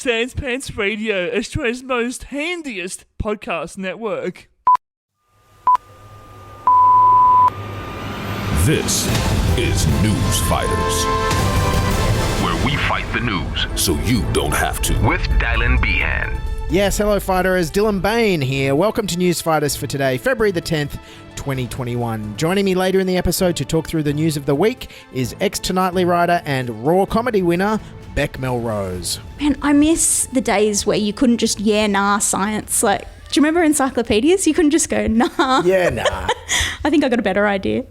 Sans Pants Radio, Australia's most handiest podcast network. This is Newsfighters, where we fight the news so you don't have to. With Dylan Behan. Yes, hello fighters, Dylan Behan here. Welcome to Newsfighters for today, February the 10th, 2021. Joining me later in the episode to talk through the news of the week is ex-Tonightly writer and Raw comedy winner, Bec Melrose. Man, I miss the days where you couldn't just nah science. Like, do you remember encyclopedias? You couldn't just go nah. Yeah, nah. I think I got a better idea.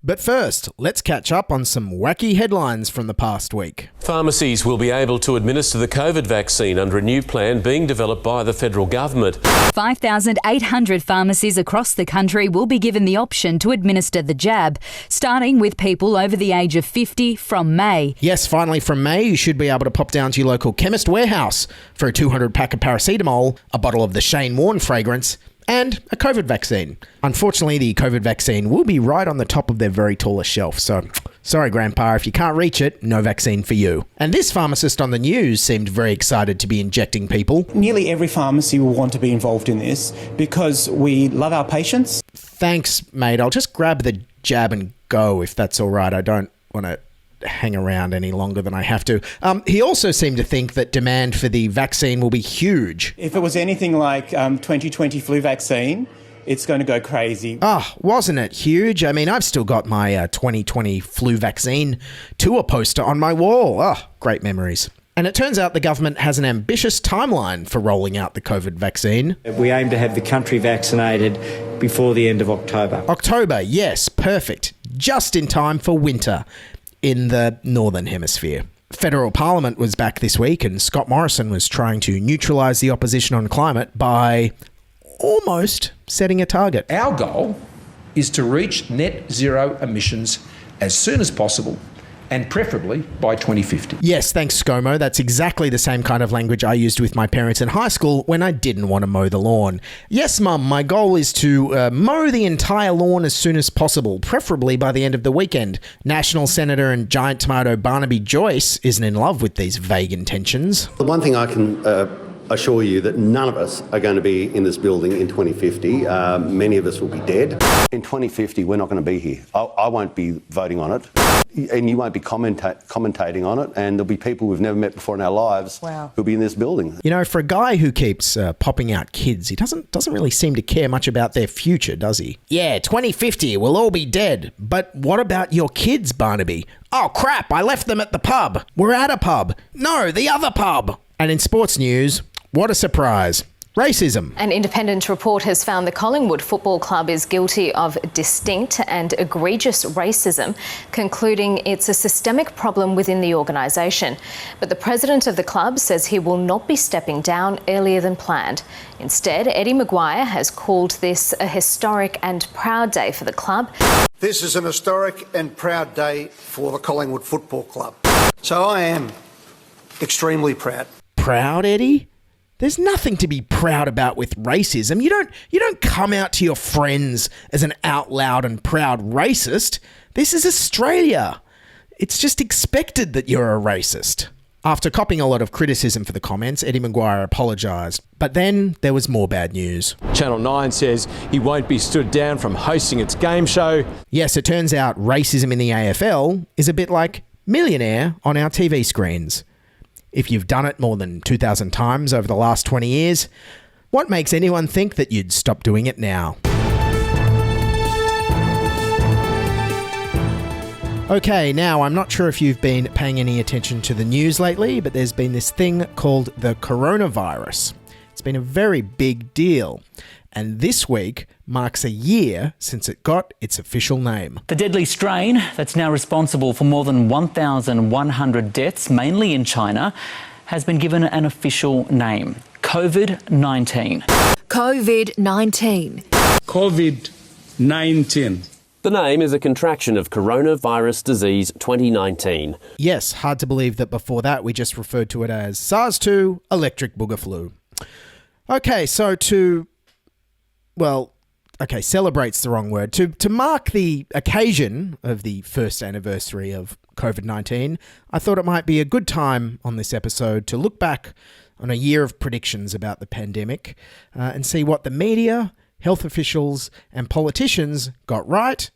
But first, let's catch up on some wacky headlines from the past week. Pharmacies will be able to administer the COVID vaccine under a new plan being developed by the federal government. 5,800 pharmacies across the country will be given the option to administer the jab, starting with people over the age of 50 from May. Yes, finally from May, you should be able to pop down to your local chemist warehouse for a 200 pack of paracetamol, a bottle of the Shane Warne fragrance, and a COVID vaccine. Unfortunately, the COVID vaccine will be right on the top of their very tallest shelf, so sorry, Grandpa, if you can't reach it, no vaccine for you. And this pharmacist on the news seemed very excited to be injecting people. Nearly every pharmacy will want to be involved in this because we love our patients. Thanks, mate. I'll just grab the jab and go if that's all right. I don't want to hang around any longer than I have to. He also seemed to think that demand for the vaccine will be huge. If it was anything like 2020 flu vaccine, it's going to go crazy. Wasn't it huge? I mean, I've still got my 2020 flu vaccine tour poster on my wall. Great memories. And it turns out the government has an ambitious timeline for rolling out the COVID vaccine. We aim to have the country vaccinated before the end of October. October, yes, perfect. Just in time for winter in the Northern Hemisphere. Federal Parliament was back this week and Scott Morrison was trying to neutralise the opposition on climate by almost setting a target. Our goal is to reach net zero emissions as soon as possible and preferably by 2050. Yes, thanks, ScoMo. That's exactly the same kind of language I used with my parents in high school when I didn't want to mow the lawn. Yes, Mum, my goal is to mow the entire lawn as soon as possible, preferably by the end of the weekend. National Senator and Giant Tomato Barnaby Joyce isn't in love with these vague intentions. The one thing I can assure you that none of us are going to be in this building in 2050. Many of us will be dead. In 2050, we're not going to be here. I won't be voting on it. And you won't be commentating on it, and there'll be people we've never met before in our lives who'll be in this building. You know, for a guy who keeps popping out kids, he doesn't really seem to care much about their future, does he? Yeah, 2050, we'll all be dead. But what about your kids, Barnaby? Oh, crap, I left them at the pub. We're at a pub. No, the other pub. And in sports news, what a surprise. Racism. An independent report has found the Collingwood Football Club is guilty of distinct and egregious racism, concluding it's a systemic problem within the organisation. But the president of the club says he will not be stepping down earlier than planned. Instead, Eddie Maguire has called this a historic and proud day for the club. This is an historic and proud day for the Collingwood Football Club. So I am extremely proud. Proud, Eddie? There's nothing to be proud about with racism. You don't come out to your friends as an out loud and proud racist. This is Australia. It's just expected that you're a racist. After copping a lot of criticism for the comments, Eddie Maguire apologised. But then there was more bad news. Channel 9 says he won't be stood down from hosting its game show. Yes, it turns out racism in the AFL is a bit like Millionaire on our TV screens. If you've done it more than 2,000 times over the last 20 years, what makes anyone think that you'd stop doing it now? Okay, now I'm not sure if you've been paying any attention to the news lately, but there's been this thing called the coronavirus. It's been a very big deal. And this week marks a year since it got its official name. The deadly strain that's now responsible for more than 1,100 deaths, mainly in China, has been given an official name: COVID-19. COVID-19. COVID-19. The name is a contraction of coronavirus disease 2019. Yes, hard to believe that before that we just referred to it as SARS-2 electric booger flu. Okay, so celebrate's the wrong word. To mark the occasion of the first anniversary of COVID-19, I thought it might be a good time on this episode to look back on a year of predictions about the pandemic and see what the media, health officials and politicians got right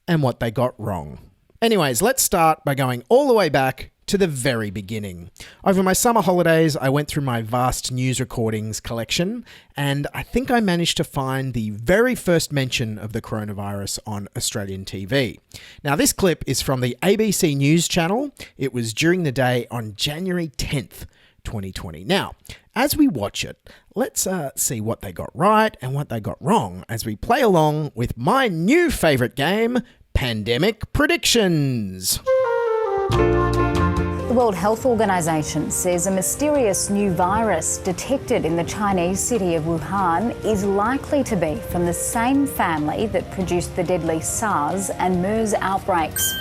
and what they got wrong. Anyways, let's start by going all the way back to the very beginning. Over my summer holidays, I went through my vast news recordings collection, and I think I managed to find the very first mention of the coronavirus on Australian TV. Now, this clip is from the ABC News channel. It was during the day on January 10th, 2020. Now, as we watch it, let's see what they got right and what they got wrong as we play along with my new favourite game, Pandemic Predictions. The World Health Organization says a mysterious new virus detected in the Chinese city of Wuhan is likely to be from the same family that produced the deadly SARS and MERS outbreaks.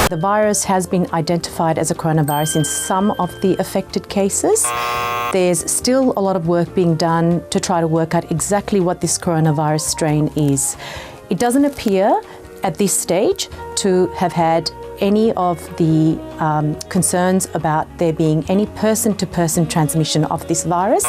The virus has been identified as a coronavirus in some of the affected cases. There's still a lot of work being done to try to work out exactly what this coronavirus strain is. It doesn't appear at this stage to have had any of the concerns about there being any person-to-person transmission of this virus,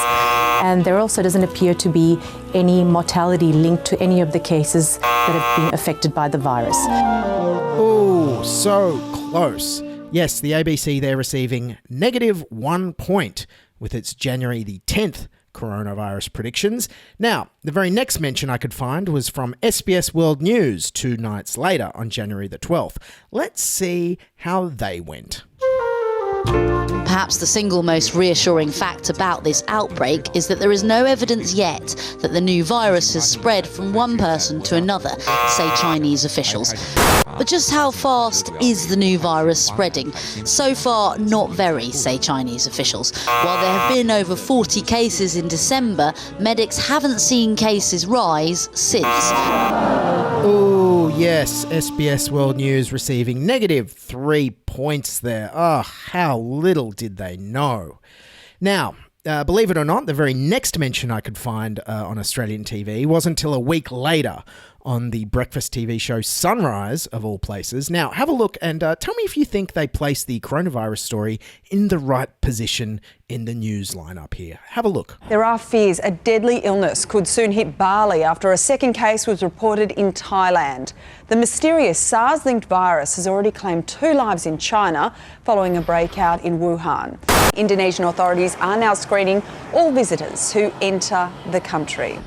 and there also doesn't appear to be any mortality linked to any of the cases that have been affected by the virus. Oh, so close. Yes, the ABC there receiving -1 point with its January the 10th coronavirus predictions. Now, the very next mention I could find was from SBS World News 2 nights later on January the 12th. Let's see how they went. Perhaps the single most reassuring fact about this outbreak is that there is no evidence yet that the new virus has spread from one person to another, say Chinese officials. But just how fast is the new virus spreading? So far, not very, say Chinese officials. While there have been over 40 cases in December, medics haven't seen cases rise since. Oh, yes, SBS World News receiving -3 points there. Oh, how little did they know. Now, believe it or not, the very next mention I could find on Australian TV wasn't until a week later on the breakfast TV show Sunrise, of all places. Now, have a look and tell me if you think they placed the coronavirus story in the right position in the news lineup here. Have a look. There are fears a deadly illness could soon hit Bali after a second case was reported in Thailand. The mysterious SARS-linked virus has already claimed 2 lives in China following a breakout in Wuhan. Indonesian authorities are now screening all visitors who enter the country.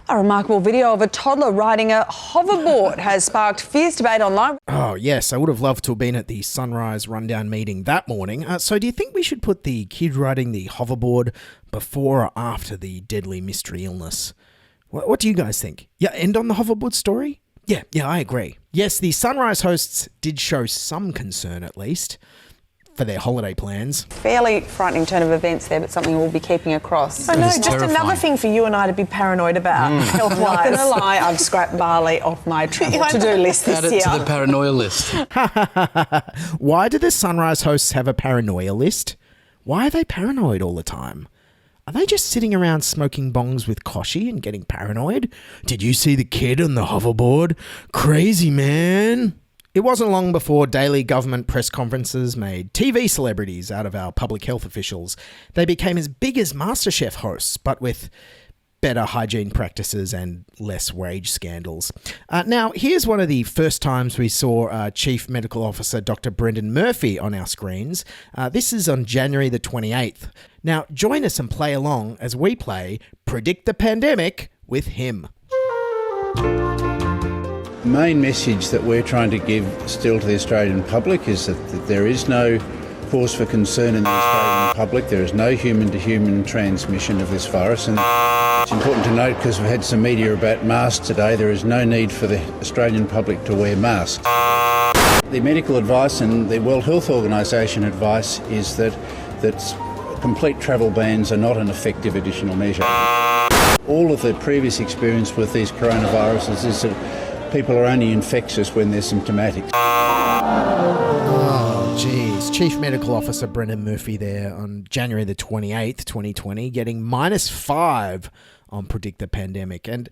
A remarkable video of a toddler riding a hoverboard has sparked fierce debate online. Oh, yes, I would have loved to have been at the Sunrise Rundown meeting that morning. So do you think we should put the kid riding the hoverboard before or after the deadly mystery illness? What do you guys think? Yeah, end on the hoverboard story? Yeah, I agree. Yes, the Sunrise hosts did show some concern, at least, for their holiday plans. Fairly frightening turn of events there, but something we'll be keeping across. I know, just another thing for you and I to be paranoid about, health-wise. Not going to lie, I've scrapped Bali off my to-do list this year. Add it to the paranoia list. Why do the Sunrise hosts have a paranoia list? Why are they paranoid all the time? Are they just sitting around smoking bongs with Koshi and getting paranoid? Did you see the kid on the hoverboard? Crazy, man. It wasn't long before daily government press conferences made TV celebrities out of our public health officials. They became as big as MasterChef hosts, but with better hygiene practices and less wage scandals. Now, here's one of the first times we saw Chief Medical Officer Dr. Brendan Murphy on our screens. This is on January the 28th. Now, join us and play along as we play Predict the Pandemic with him. The main message that we're trying to give still to the Australian public is that there is no cause for concern in the Australian public. There is no human-to-human transmission of this virus, and it's important to note, because we've had some media about masks today, there is no need for the Australian public to wear masks. The medical advice and the World Health Organization advice is that complete travel bans are not an effective additional measure. All of the previous experience with these coronaviruses is that people are only infectious when they're symptomatic. Oh, geez. Chief Medical Officer Brendan Murphy there on January the 28th, 2020, getting -5 on Predict the Pandemic. And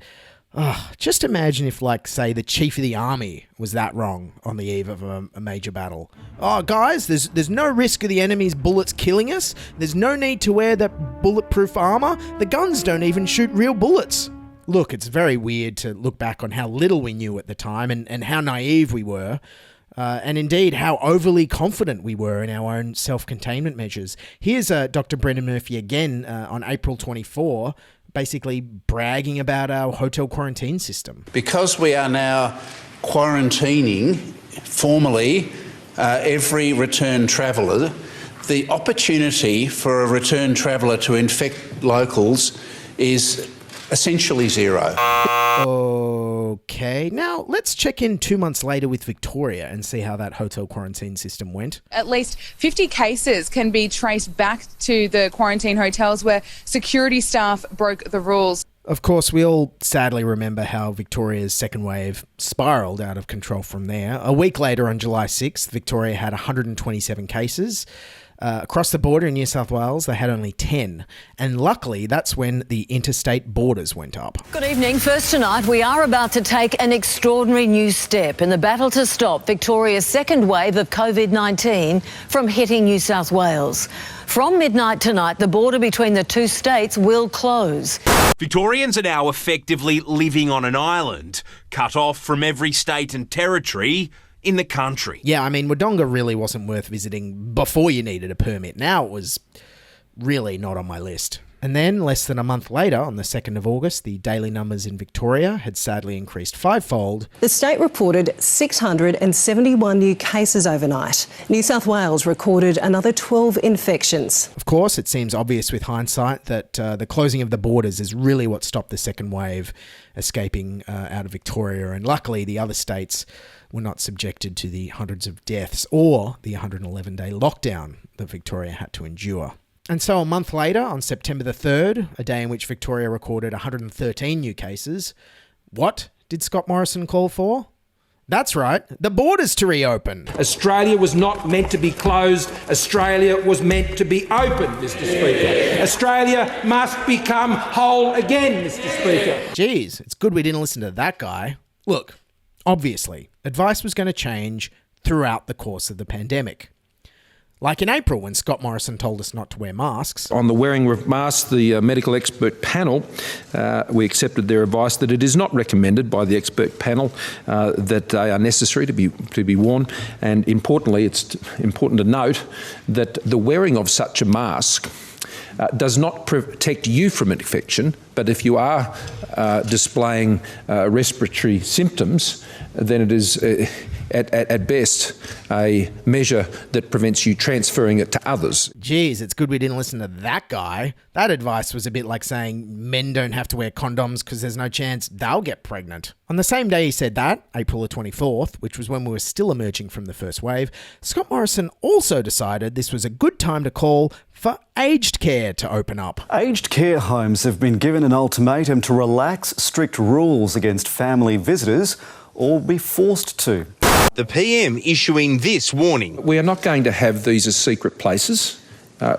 Just imagine if, like, say, the chief of the army was that wrong on the eve of a major battle. Oh, guys, there's no risk of the enemy's bullets killing us. There's no need to wear that bulletproof armor. The guns don't even shoot real bullets. Look, it's very weird to look back on how little we knew at the time and how naive we were. And indeed, how overly confident we were in our own self-containment measures. Here's Dr. Brendan Murphy again on April 24, basically bragging about our hotel quarantine system. Because we are now quarantining formally every return traveller, the opportunity for a return traveller to infect locals is essentially zero. Okay, now let's check in 2 months later with Victoria and see how that hotel quarantine system went. At least 50 cases can be traced back to the quarantine hotels where security staff broke the rules. Of course, we all sadly remember how Victoria's second wave spiralled out of control from there. A week later, on July 6th, Victoria had 127 cases. Across the border in New South Wales, they had only 10. And luckily, that's when the interstate borders went up. Good evening. First tonight, we are about to take an extraordinary new step in the battle to stop Victoria's second wave of COVID-19 from hitting New South Wales. From midnight tonight, the border between the two states will close. Victorians are now effectively living on an island, cut off from every state and territory in the country. Yeah, I mean, Wodonga really wasn't worth visiting before you needed a permit. Now it was really not on my list. And then, less than a month later, on the 2nd of August, the daily numbers in Victoria had sadly increased fivefold. The state reported 671 new cases overnight. New South Wales recorded another 12 infections. Of course, it seems obvious with hindsight that the closing of the borders is really what stopped the second wave escaping out of Victoria. And luckily, the other states were not subjected to the hundreds of deaths or the 111-day lockdown that Victoria had to endure. And so a month later, on September the 3rd, a day in which Victoria recorded 113 new cases, what did Scott Morrison call for? That's right, the borders to reopen. Australia was not meant to be closed. Australia was meant to be open, Mr. Speaker. Australia must become whole again, Mr. Speaker. Geez, it's good we didn't listen to that guy. Look, obviously, advice was going to change throughout the course of the pandemic. Like in April, when Scott Morrison told us not to wear masks. On the wearing of masks, the medical expert panel, we accepted their advice that it is not recommended by the expert panel that they are necessary to be worn. And importantly, it's important to note that the wearing of such a mask does not protect you from infection, but if you are displaying respiratory symptoms, then it is at best a measure that prevents you transferring it to others. Geez, it's good we didn't listen to that guy. That advice was a bit like saying men don't have to wear condoms because there's no chance they'll get pregnant. On the same day he said that, April the 24th, which was when we were still emerging from the first wave, Scott Morrison also decided this was a good time to call for aged care to open up. Aged care homes have been given an ultimatum to relax strict rules against family visitors or be forced to. The PM issuing this warning. We are not going to have these as secret places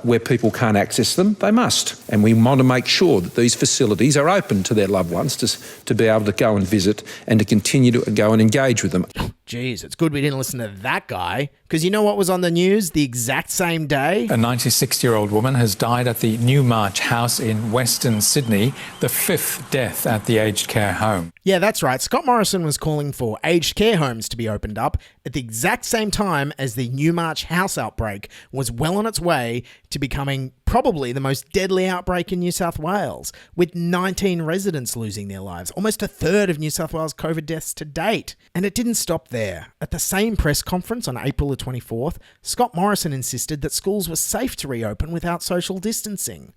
where people can't access them. They must. And we want to make sure that these facilities are open to their loved ones to be able to go and visit and to continue to go and engage with them. Geez, it's good we didn't listen to that guy. Because you know what was on the news the exact same day? A 96-year-old woman has died at the Newmarch house in Western Sydney, the 5th death at the aged care home. Yeah, that's right. Scott Morrison was calling for aged care homes to be opened up at the exact same time as the Newmarch house outbreak was well on its way to becoming probably the most deadly outbreak in New South Wales, with 19 residents losing their lives, almost a third of New South Wales COVID deaths to date. And it didn't stop there. At the same press conference on April the 24th, Scott Morrison insisted that schools were safe to reopen without social distancing.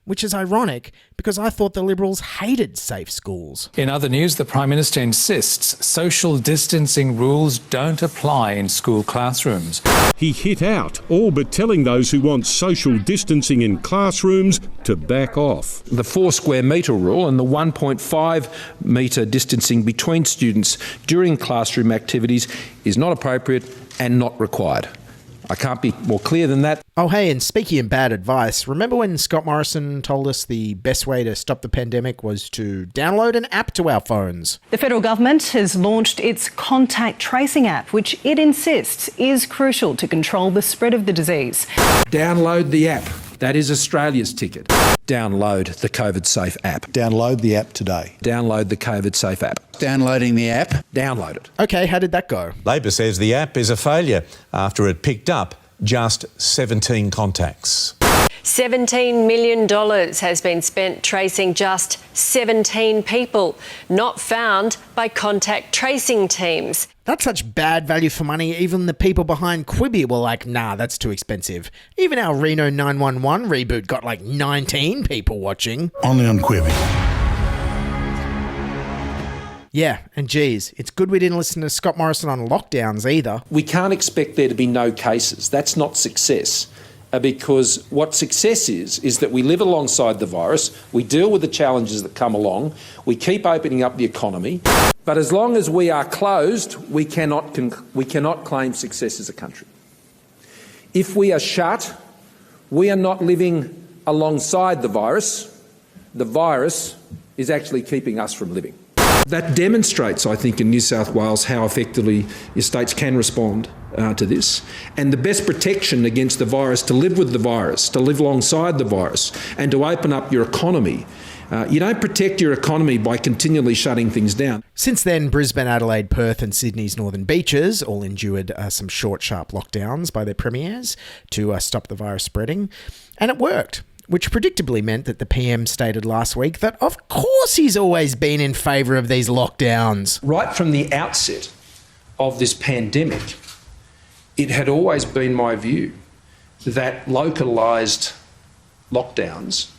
Which is ironic, because I thought the Liberals hated safe schools. In other news, the Prime Minister insists social distancing rules don't apply in school classrooms. He hit out, all but telling those who want social distancing in classrooms to back off. The 4 square metre rule and the 1.5 metre distancing between students during classroom activities is not appropriate and not required. I can't be more clear than that. Oh, hey, and speaking of bad advice, remember when Scott Morrison told us the best way to stop the pandemic was to download an app to our phones? The federal government has launched its contact tracing app, which it insists is crucial to control the spread of the disease. Download the app. That is Australia's ticket. Download the COVID Safe app. Download the app today. Download the COVID Safe app. Downloading the app. Download it. Okay, how did that go? Labor says the app is a failure after it picked up just 17 contacts. $17 million has been spent tracing just 17 people not found by contact tracing teams. That's such bad value for money, even the people behind Quibi were like, nah, that's too expensive. Even our Reno 911 reboot got like 19 people watching. Only on Quibi. Yeah, and geez, it's good we didn't listen to Scott Morrison on lockdowns either. We can't expect there to be no cases. That's not success. Because what success is that we live alongside the virus, we deal with the challenges that come along, we keep opening up the economy, but as long as we are closed, we cannot claim success as a country. If we are shut, we are not living alongside the virus is actually keeping us from living. That demonstrates, I think, in New South Wales how effectively your states can respond to this. And the best protection against the virus, to live with the virus, to live alongside the virus, and to open up your economy. You don't protect your economy by continually shutting things down. Since then, Brisbane, Adelaide, Perth and Sydney's northern beaches all endured some short, sharp lockdowns by their premiers to stop the virus spreading. And it worked, which predictably meant that the PM stated last week that of course he's always been in favour of these lockdowns. Right from the outset of this pandemic, it had always been my view that localised lockdowns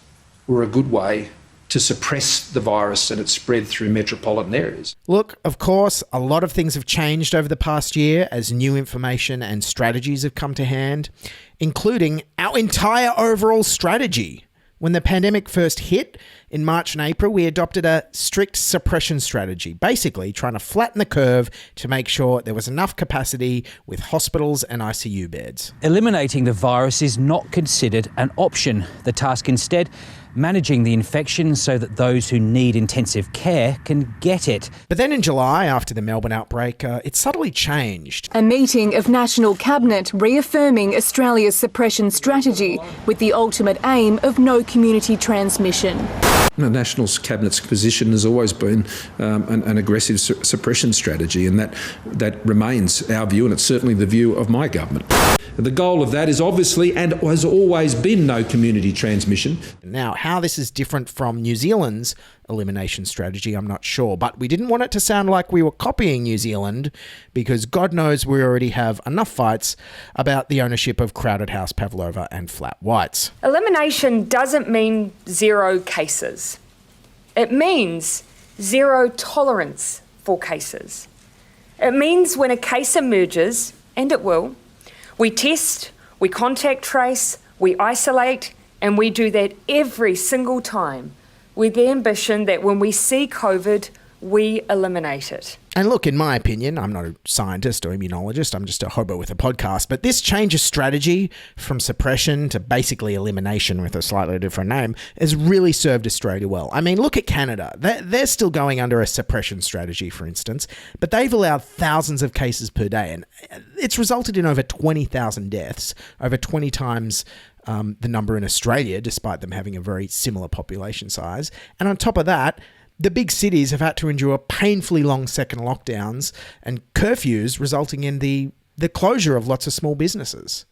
were a good way to suppress the virus and its spread through metropolitan areas. Look, of course, a lot of things have changed over the past year as new information and strategies have come to hand, including our entire overall strategy. When the pandemic first hit in March and April, we adopted a strict suppression strategy, basically trying to flatten the curve to make sure there was enough capacity with hospitals and ICU beds. Eliminating the virus is not considered an option. The task instead, managing the infection so that those who need intensive care can get it. But then in July, after the Melbourne outbreak, it subtly changed. A meeting of National Cabinet reaffirming Australia's suppression strategy with the ultimate aim of no community transmission. The National Cabinet's position has always been an aggressive suppression strategy, and that remains our view, and it's certainly the view of my government. The goal of that is obviously and has always been no community transmission. Now, how this is different from New Zealand's elimination strategy, I'm not sure, but we didn't want it to sound like we were copying New Zealand because God knows we already have enough fights about the ownership of Crowded House, Pavlova and flat whites. Elimination doesn't mean zero cases. It means zero tolerance for cases. It means when a case emerges, and it will, we test, we contact trace, we isolate, and we do that every single time with the ambition that when we see COVID, we eliminate it. And look, in my opinion, I'm not a scientist or immunologist, I'm just a hobo with a podcast, but this change of strategy from suppression to basically elimination with a slightly different name has really served Australia well. I mean, look at Canada. They're still going under a suppression strategy, for instance, but they've allowed thousands of cases per day, and it's resulted in over 20,000 deaths, over 20 times the number in Australia, despite them having a very similar population size. And on top of that, the big cities have had to endure painfully long second lockdowns and curfews, resulting in the closure of lots of small businesses.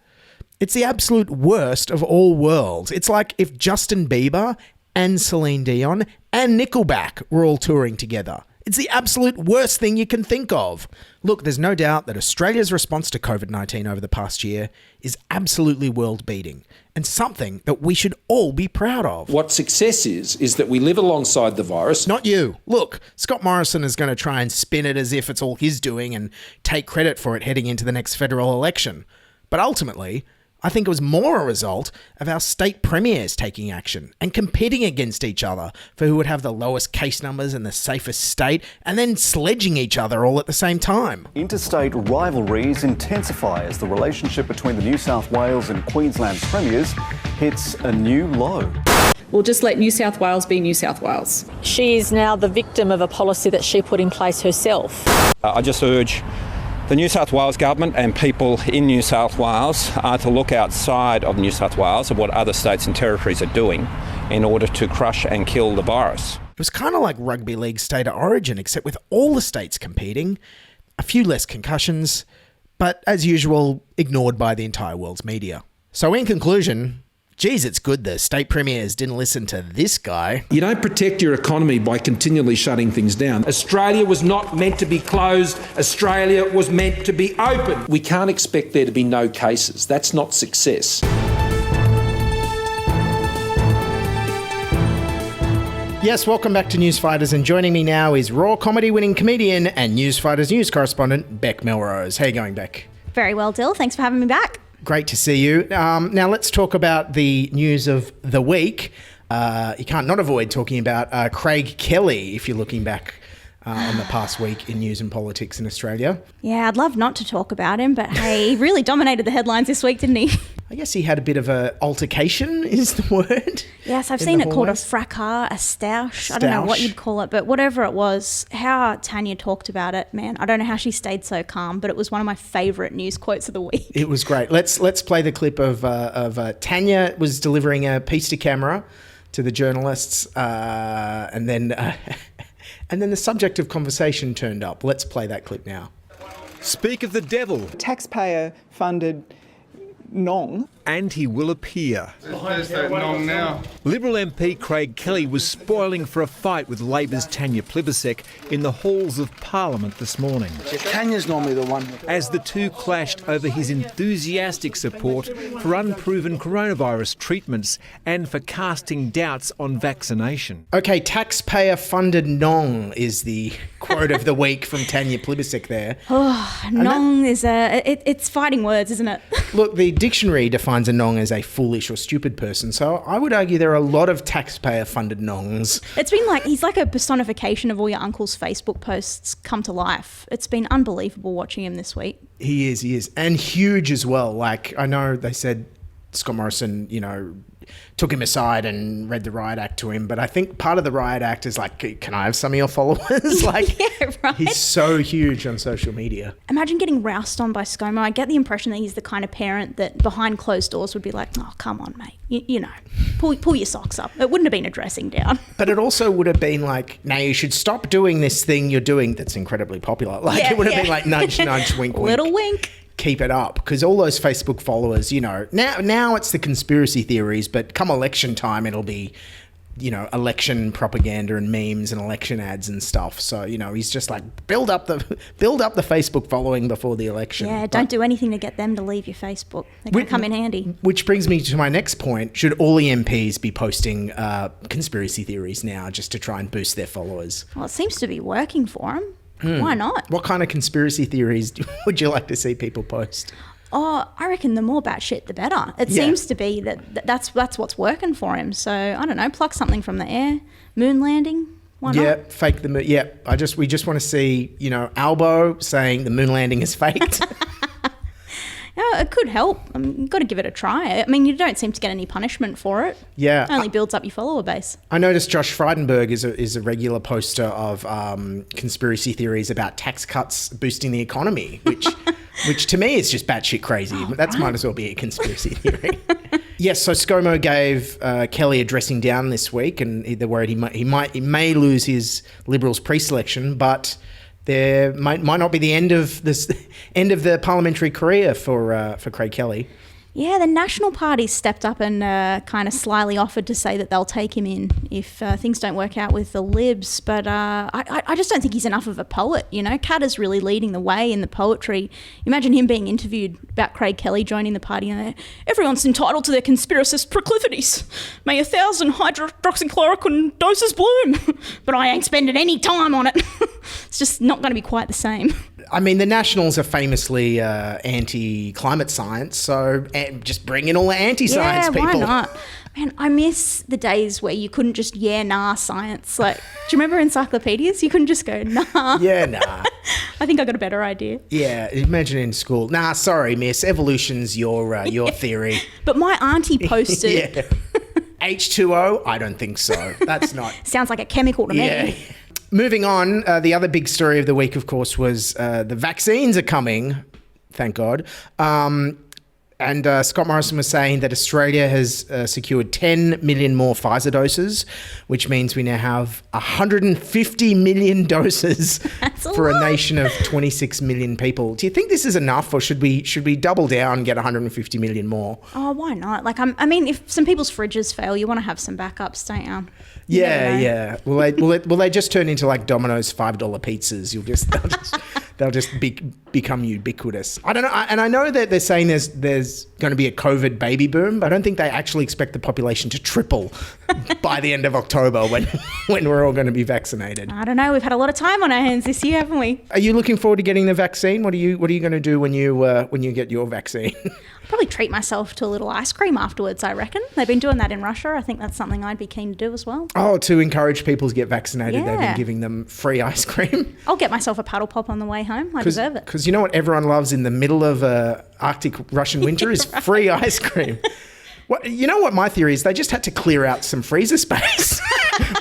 It's the absolute worst of all worlds. It's like if Justin Bieber and Celine Dion and Nickelback were all touring together. It's the absolute worst thing you can think of. Look, there's no doubt that Australia's response to COVID-19 over the past year is absolutely world-beating and something that we should all be proud of. What success is that we live alongside the virus. Not you. Look, Scott Morrison is going to try and spin it as if it's all his doing and take credit for it heading into the next federal election. But ultimately, I think it was more a result of our state premiers taking action and competing against each other for who would have the lowest case numbers and the safest state, and then sledging each other all at the same time. Interstate rivalries intensify as the relationship between the New South Wales and Queensland premiers hits a new low. We'll just let New South Wales be New South Wales. She is now the victim of a policy that she put in place herself. I just urge the New South Wales government and people in New South Wales to look outside of New South Wales of what other states and territories are doing in order to crush and kill the virus. It was kind of like rugby league state of origin, except with all the states competing, a few less concussions, but as usual, ignored by the entire world's media. So in conclusion, geez, it's good the state premiers didn't listen to this guy. You don't protect your economy by continually shutting things down. Australia was not meant to be closed. Australia was meant to be open. We can't expect there to be no cases. That's not success. Yes, welcome back to Newsfighters, and joining me now is Raw comedy-winning comedian and Newsfighters news correspondent, Bec Melrose. How you going, Bec? Very well, Dill. Thanks for having me back. Great to see you. Now let's talk about the news of the week. You can't not avoid talking about Craig Kelly if you're looking back on the past week in news and politics in Australia. Yeah, I'd love not to talk about him, but hey, he really dominated the headlines this week, didn't he? I guess he had a bit of a altercation, is the word. Yes, I've seen it called a fracas, a stoush. I don't know what you'd call it, but whatever it was, how Tanya talked about it, man, I don't know how she stayed so calm, but it was one of my favourite news quotes of the week. It was great. Let's play the clip of Tanya was delivering a piece to camera to the journalists, and then the subject of conversation turned up. Let's play that clip now. Speak of the devil. Taxpayer-funded Nong. And he will appear. There's that Nong now. Liberal MP Craig Kelly was spoiling for a fight with Labor's Tanya Plibersek in the halls of Parliament this morning. Tanya's normally the one. As the two clashed over his enthusiastic support for unproven coronavirus treatments and for casting doubts on vaccination. Okay, taxpayer-funded Nong is the quote of the week from Tanya Plibersek there. Oh, Nong is it's fighting words, isn't it? Look, the dictionary defines a Nong as a foolish or stupid person, so I would argue there are a lot of taxpayer-funded Nongs. It's been like, he's like a personification of all your uncle's Facebook posts come to life. It's been unbelievable watching him this week. He is. And huge as well. Like, I know they said Scott Morrison, took him aside and read the riot act to him, but I think part of the riot act is like, can I have some of your followers? Like, yeah, right. He's so huge on social media. Imagine getting roused on by ScoMo. I get the impression that he's the kind of parent that behind closed doors would be like, oh, come on, mate. You know, pull your socks up. It wouldn't have been a dressing down. But it also would have been like, now you should stop doing this thing you're doing that's incredibly popular. Like, it would have been like, nudge, nudge, wink, wink. Little wink. Keep it up, because all those Facebook followers, now it's the conspiracy theories, but come election time, it'll be, election propaganda and memes and election ads and stuff. So, he's just like, build up the Facebook following before the election. Yeah, don't do anything to get them to leave your Facebook. They're going to come in handy. Which brings me to my next point. Should all the MPs be posting conspiracy theories now just to try and boost their followers? Well, it seems to be working for them. Why not? What kind of conspiracy theories would you like to see people post? Oh, I reckon the more batshit, the better. It seems to be that's what's working for him. So, I don't know, pluck something from the air. Moon landing, why not? Yeah, fake the moon. Yeah, we just want to see, Albo saying the moon landing is faked. It could help. You've got to give it a try. I mean, you don't seem to get any punishment for it. Yeah. It only builds up your follower base. I noticed Josh Frydenberg is a regular poster of conspiracy theories about tax cuts boosting the economy, which to me is just batshit crazy. But that might as well be a conspiracy theory. Yes, so ScoMo gave Kelly a dressing down this week, and they're worried he may lose his Liberals pre-selection, but there might not be the end of the parliamentary career for Craig Kelly. Yeah, the National Party stepped up and kind of slyly offered to say that they'll take him in if things don't work out with the Libs. But I just don't think he's enough of a poet. Kat is really leading the way in the poetry. Imagine him being interviewed about Craig Kelly joining the party and everyone's entitled to their conspiracist proclivities. May 1,000 hydroxychloroquine doses bloom, but I ain't spending any time on it. It's just not going to be quite the same. I mean, the Nationals are famously anti-climate science, so just bring in all the anti-science people. Yeah, why not? Man, I miss the days where you couldn't just nah science. Like, do you remember encyclopedias? You couldn't just go nah. Yeah, nah. I think I got a better idea. Yeah, imagine in school. Nah, sorry, miss. Evolution's your theory. But my auntie posted. Yeah. H2O? I don't think so. That's not. Sounds like a chemical to me. Yeah. Moving on, the other big story of the week, of course, was the vaccines are coming. Thank God. And Scott Morrison was saying that Australia has secured 10 million more Pfizer doses, which means we now have 150 million doses for a nation of 26 million people. Do you think this is enough, or should we double down and get 150 million more? Oh, why not? Like, I mean, if some people's fridges fail, you want to have some backups, don't you? Yeah. Will they just turn into like Domino's $5 pizzas? They'll just become ubiquitous. I don't know, and I know that they're saying there's going to be a COVID baby boom, but I don't think they actually expect the population to triple by the end of October when we're all going to be vaccinated. I don't know. We've had a lot of time on our hands this year, haven't we? Are you looking forward to getting the vaccine? What are you going to do when you get your vaccine? I'll probably treat myself to a little ice cream afterwards, I reckon. They've been doing that in Russia. I think that's something I'd be keen to do as well. Oh, to encourage people to get vaccinated, Yeah. They've been giving them free ice cream. I'll get myself a paddle pop on the way home. I deserve it. Because you know what everyone loves in the middle of Arctic Russian winter is free ice cream. You know what my theory is? They just had to clear out some freezer space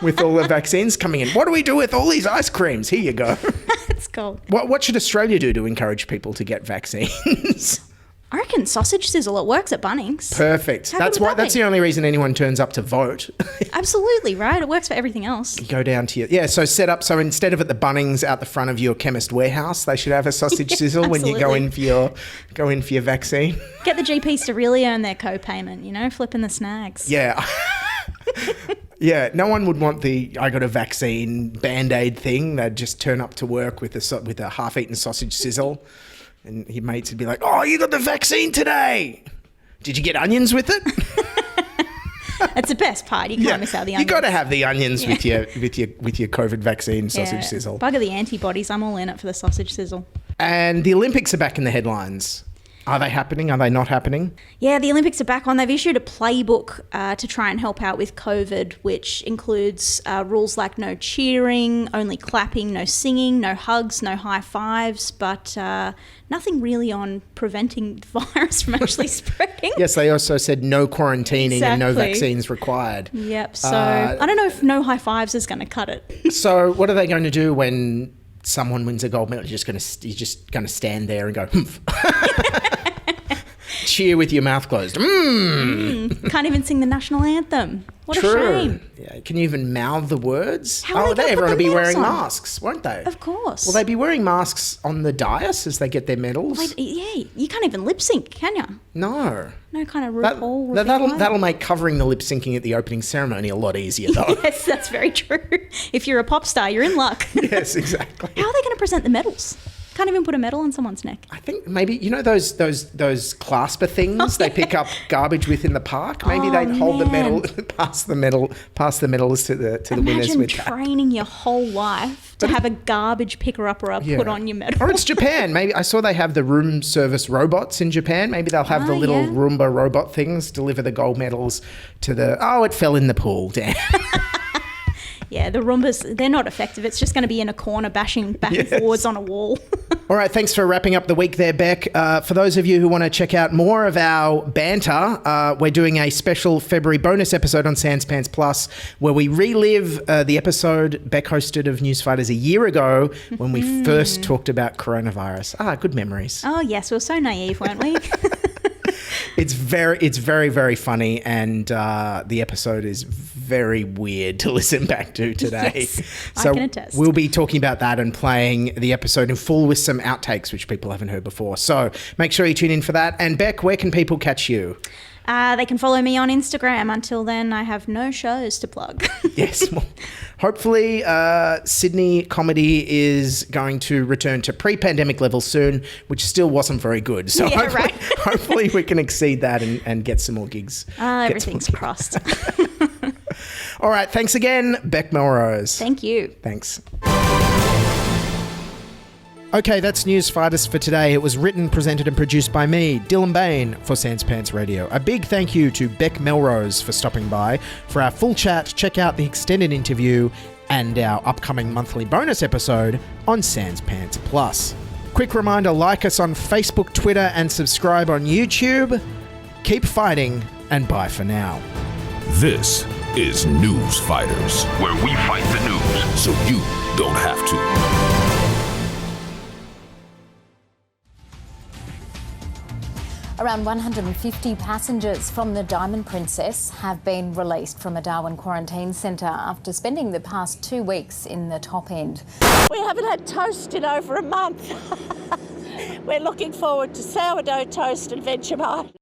with all the vaccines coming in. What do we do with all these ice creams? Here you go. It's cold. What should Australia do to encourage people to get vaccines? I reckon sausage sizzle. It works at Bunnings. Perfect. How good would that That's be? the only reason anyone turns up to vote. Absolutely, right? It works for everything else. Go down to so set up, so instead of at the Bunnings out the front of your chemist warehouse, they should have a sausage sizzle when you go in for your vaccine. Get the GPs to really earn their co-payment, flipping the snags. Yeah. Yeah, no one would want the I got a vaccine Band-Aid thing. They'd just turn up to work with a half-eaten sausage sizzle, and your mates would be like, "Oh, you got the vaccine today. Did you get onions with it?" It's the best part. You can't miss out the onions. You got to have the onions with your COVID vaccine sausage sizzle. Bugger the antibodies. I'm all in it for the sausage sizzle. And the Olympics are back in the headlines. Are they happening? Are they not happening? Yeah, the Olympics are back on. They've issued a playbook to try and help out with COVID, which includes rules like no cheering, only clapping, no singing, no hugs, no high fives, but nothing really on preventing the virus from actually spreading. Yes, they also said no quarantining and no Exactly. vaccines required. Yep, so I don't know if no high fives is going to cut it. So what are they going to do when someone wins a gold medal? You're just going to stand there and go, humph. Cheer with your mouth closed. Can't even sing the national anthem. What a shame. Yeah, can you even mouth the words? How are they gonna everyone put will the be medals wearing on? masks, won't they? Of course. Will they be wearing masks on the dais as they get their medals? Yeah, you can't even lip sync, can you? No. No kind of RuPaul. That'll make covering the lip syncing at the opening ceremony a lot easier, though. Yes, that's very true. If you're a pop star, you're in luck. Yes, exactly. How are they going to present the medals? Can't even put a medal on someone's neck. I think maybe those clasper things they pick up garbage with in the park. Maybe they'd hold the medal, pass the medals to the winners with that. Imagine training your whole life to have a garbage picker-upper put on your medal. Or it's Japan. Maybe I saw they have the room service robots in Japan. Maybe they'll have the little Roomba robot things deliver the gold medals to it fell in the pool. Damn. Yeah, the Roombas, they're not effective. It's just going to be in a corner bashing back and forwards on a wall. All right, thanks for wrapping up the week there, Bec. For those of you who want to check out more of our banter, we're doing a special February bonus episode on Sans Pants Plus where we relive the episode Bec hosted of Newsfighters a year ago when we first talked about coronavirus. Good memories. Oh, yes, we were so naive, weren't we? It's very, very funny, and the episode is very weird to listen back to today. Yes, so I can attest. We'll be talking about that and playing the episode in full with some outtakes, which people haven't heard before. So make sure you tune in for that. And Bec, where can people catch you? They can follow me on Instagram. Until then, I have no shows to plug. Yes. Well, hopefully, Sydney comedy is going to return to pre-pandemic levels soon, which still wasn't very good. So hopefully we can exceed that and get some more gigs. Everything's crossed. All right. Thanks again, Bec Melrose. Thank you. Thanks. Okay, that's Newsfighters for today. It was written, presented and produced by me, Dylan Behan, for Sans Pants Radio. A big thank you to Bec Melrose for stopping by. For our full chat, check out the extended interview and our upcoming monthly bonus episode on Sans Pants Plus. Quick reminder, like us on Facebook, Twitter and subscribe on YouTube. Keep fighting and bye for now. This is Newsfighters, where we fight the news so you don't have to. Around 150 passengers from the Diamond Princess have been released from a Darwin quarantine centre after spending the past 2 weeks in the top end. We haven't had toast in over a month. We're looking forward to sourdough toast and Vegemite.